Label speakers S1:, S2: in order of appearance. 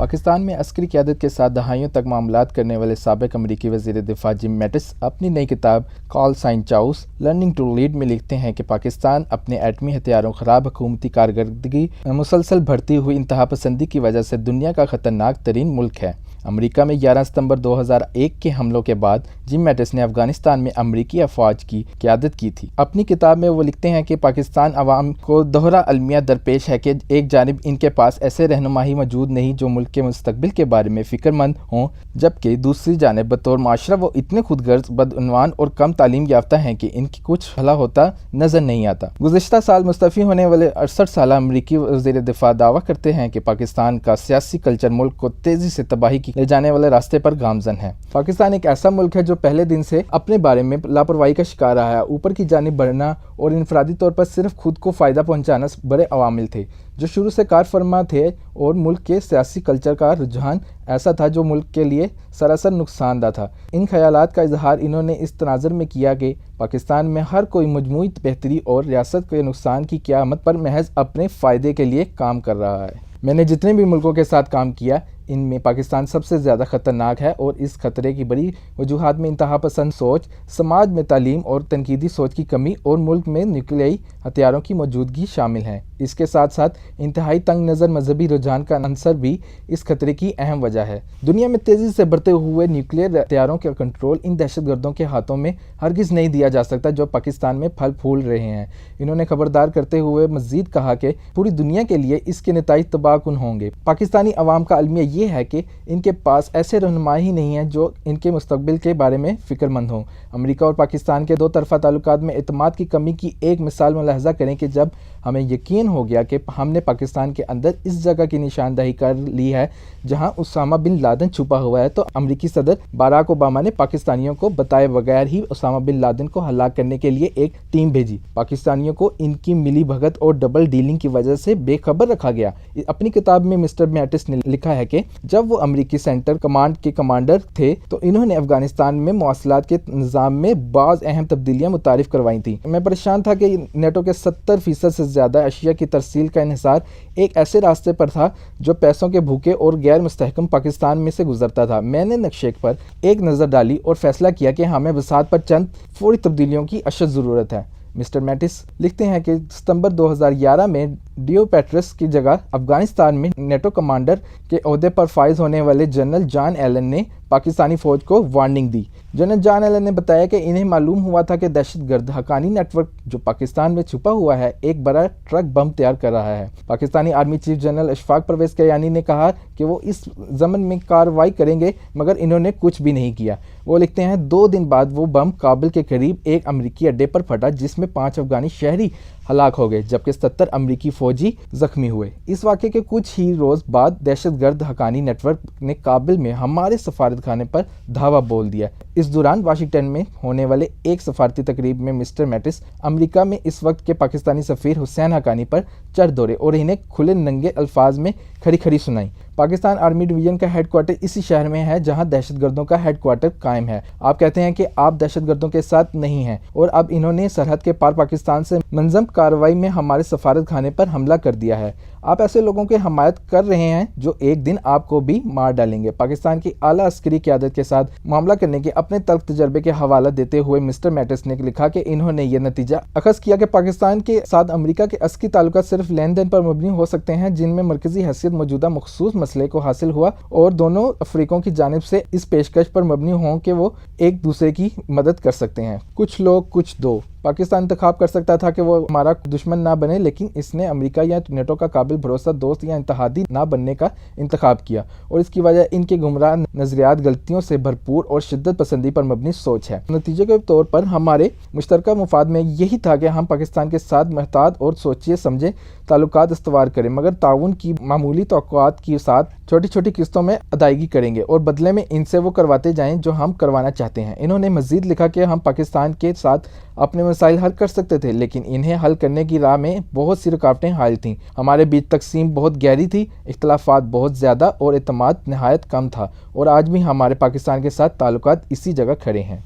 S1: پاکستان میں عسکری قیادت کے ساتھ دہائیوں تک معاملات کرنے والے سابق امریکی وزیر دفاع جم میٹس اپنی نئی کتاب کال sign Chaus learning to lead میں لکھتے ہیں کہ پاکستان اپنے ایٹمی ہتھیاروں، خراب حکومتی کارکردگی، مسلسل بڑھتی ہوئی انتہا پسندی کی وجہ سے دنیا کا خطرناک ترین ملک ہے۔ امریکہ میں 11 ستمبر 2001 کے حملوں کے بعد جم میٹس نے افغانستان میں امریکی افواج کی قیادت کی تھی۔ اپنی کتاب میں وہ لکھتے ہیں کہ پاکستان عوام کو دوہرا المیہ درپیش ہے کہ ایک جانب ان کے پاس ایسے رہنمائی موجود نہیں جو ملک کے مستقبل کے بارے میں فکر مند ہوں، جبکہ دوسری جانب بطور معاشرہ وہ اتنے خود غرض، بدعنوان اور کم تعلیم یافتہ ہیں کہ ان کی کچھ بھلا ہوتا نظر نہیں آتا۔ گزشتہ سال مستعفی ہونے والے 68 سالہ امریکی وزیر دفاع دعویٰ کرتے ہیں کہ پاکستان کا سیاسی کلچر ملک کو تیزی سے تباہی کی لے جانے والے راستے پر گامزن ہے۔ پاکستان ایک ایسا ملک ہے جو پہلے دن سے اپنے بارے میں لاپرواہی کا شکار رہا ہے۔ اوپر کی جانب بڑھنا اور انفرادی طور پر صرف خود کو فائدہ پہنچانا بڑے عوامل تھے جو شروع سے کار فرما تھے، اور ملک کے سیاسی کلچر کا رجحان ایسا تھا جو ملک کے لیے سراسر نقصان دہ تھا۔ ان خیالات کا اظہار انہوں نے اس تناظر میں کیا کہ پاکستان میں ہر کوئی مجموعی بہتری اور ریاست کے نقصان کی قیامت پر محض اپنے فائدے کے لیے کام کر رہا ہے۔ میں نے جتنے بھی ملکوں کے ساتھ کام کیا، ان میں پاکستان سب سے زیادہ خطرناک ہے، اور اس خطرے کی بڑی وجوہات میں انتہا پسند سوچ، سماج میں تعلیم اور تنقیدی سوچ کی کمی، اور ملک میں نیوکلیائی ہتھیاروں کی موجودگی شامل ہیں۔ اس کے ساتھ ساتھ انتہائی تنگ نظر مذہبی رجحان کا عنصر بھی اس خطرے کی اہم وجہ ہے۔ دنیا میں تیزی سے بڑھتے ہوئے نیوکلیئر ہتھیاروں کا کنٹرول ان دہشت گردوں کے ہاتھوں میں ہرگز نہیں دیا جا سکتا جو پاکستان میں پھل پھول رہے ہیں۔ انہوں نے خبردار کرتے ہوئے مزید کہا کہ پوری دنیا کے لیے اس کے نتائج تباہ کن ہوں گے۔ پاکستانی عوام کا المیہ یہ ہے کہ ان کے پاس ایسے رہنما ہی نہیں ہیں جو ان کے مستقبل کے بارے میں فکر مند ہوں۔ امریکہ اور پاکستان کے دو طرفہ تعلقات میں اعتماد کی کمی کی ایک مثال ملاحظہ کریں کہ جب ہمیں یقین ہو گیا کہ ہم نے پاکستان کے اندر اس جگہ کی نشاندہی کر لی ہے جہاں اسامہ بن لادن چھپا ہوا ہے، تو امریکی صدر باراک اوباما نے پاکستانیوں کو بتائے بغیر ہی اسامہ بن لادن کو ہلاک کرنے کے لیے ایک ٹیم بھیجی۔ پاکستانیوں کو ان کی ملی بھگت اور ڈبل ڈیلنگ کی وجہ سے بے خبر رکھا گیا۔ اپنی کتاب میں مسٹر میٹس نے لکھا ہے کہ جب وہ امریکی سینٹر کمانڈ کے کمانڈر تھے تو انہوں نے افغانستان میں مواصلات کے نظام میں بعض اہم تبدیلیاں متعارف کروائی تھیں۔ میں پریشان تھا کہ نیٹو کے 70% سے زیادہ اشیاء کی ترسیل کا انحصار ایک ایسے راستے پر تھا جو پیسوں کے بھوکے اور غیر مستحکم پاکستان میں سے گزرتا تھا۔ میں نے نقشے پر ایک نظر ڈالی اور فیصلہ کیا کہ ہمیں بساط پر چند فوری تبدیلیوں کی اشد ضرورت ہے۔ مسٹر میٹس لکھتے ہیں کہ ستمبر 2011 میں ڈیو پیٹرس کی جگہ افغانستان میں نیٹو کمانڈر کے عہدے پر فائز ہونے والے جنرل جان ایلن نے پاکستانی فوج کو وارننگ دی۔ جنرل جان ایلن نے بتایا کہ انہیں معلوم ہوا تھا کہ دہشت گرد حقانی نیٹ ورک جو پاکستان میں چھپا ہوا ہے ایک بڑا ٹرک بم تیار کر رہا ہے۔ Pakistani army chief general Ashfaq Parvez Kayani نے کہا کہ وہ اس ضمن میں کارروائی کریں گے، مگر انہوں نے کچھ بھی نہیں کیا۔ وہ لکھتے ہیں 2 دن بعد وہ بم کابل کے قریب ایک امریکی اڈے پر پھٹا جس میں 5 افغانی شہری ہلاک ہو گئے جبکہ 77 امریکی فوجی زخمی ہوئے۔ اس واقعے کے کچھ ہی روز بعد دہشت گرد حقانی نیٹ ورک نے کابل میں ہمارے سفارت خانے پر دھاوا بول دیا۔ اس دوران واشنگٹن میں ہونے والے ایک سفارتی تقریب میں مسٹر میٹس امریکہ میں اس وقت کے پاکستانی سفیر حسین حقانی پر چڑھ دوڑے اور انہیں کھلے ننگے الفاظ میں کھڑی سنائی۔ پاکستان آرمی ڈویژن کا ہیڈ کوارٹر اسی شہر میں ہے جہاں دہشت گردوں کا ہیڈ کوارٹر قائم ہے۔ آپ کہتے ہیں کہ آپ دہشت گردوں کے ساتھ نہیں ہیں، اور اب انہوں نے سرحد کے پار پاکستان سے منظم کارروائی میں ہمارے سفارت خانے پر حملہ کر دیا ہے۔ آپ ایسے لوگوں کی حمایت کر رہے ہیں جو ایک دن آپ کو بھی مار ڈالیں گے۔ پاکستان کی اعلیٰ عسکری قیادت کے ساتھ معاملہ کرنے کے اپنے تلخ تجربے کے حوالہ دیتے ہوئے مسٹر میٹس نے لکھا کہ انہوں نے یہ نتیجہ اخذ کیا کہ پاکستان کے ساتھ امریکہ کے عسکری تعلقات صرف لین دین پر مبنی ہو سکتے ہیں جن میں مرکزی حیثیت موجودہ مخصوص مسئلے کو حاصل ہوا اور دونوں افریقوں کی جانب سے اس پیشکش پر مبنی ہوں کہ وہ ایک دوسرے کی مدد کر سکتے ہیں۔ کچھ لوگ کچھ دو۔ پاکستان انتخاب کر سکتا تھا کہ وہ ہمارا دشمن نہ بنے، لیکن اس نے امریکہ یا نیٹو کا قابل بھروسہ دوست یا اتحادی نہ بننے کا انتخاب کیا، اور اس کی وجہ ان کے گمراہ نظریات، غلطیوں سے بھرپور اور شدت پسندی پر مبنی سوچ ہے۔ نتیجے کے طور پر ہمارے مشترکہ مفاد میں یہی تھا کہ ہم پاکستان کے ساتھ محتاط اور سوچے سمجھے تعلقات استوار کریں، مگر تعاون کی معمولی توقعات کے ساتھ چھوٹی چھوٹی قسطوں میں ادائیگی کریں گے، اور بدلے میں ان سے وہ کرواتے جائیں جو ہم کروانا چاہتے ہیں۔ انہوں نے مزید لکھا کہ ہم پاکستان کے ساتھ اپنے مسائل حل کر سکتے تھے، لیکن انہیں حل کرنے کی راہ میں بہت سی رکاوٹیں حائل تھیں۔ ہمارے بیچ تقسیم بہت گہری تھی، اختلافات بہت زیادہ اور اعتماد نہایت کم تھا، اور آج بھی ہمارے پاکستان کے ساتھ تعلقات اسی جگہ کھڑے ہیں۔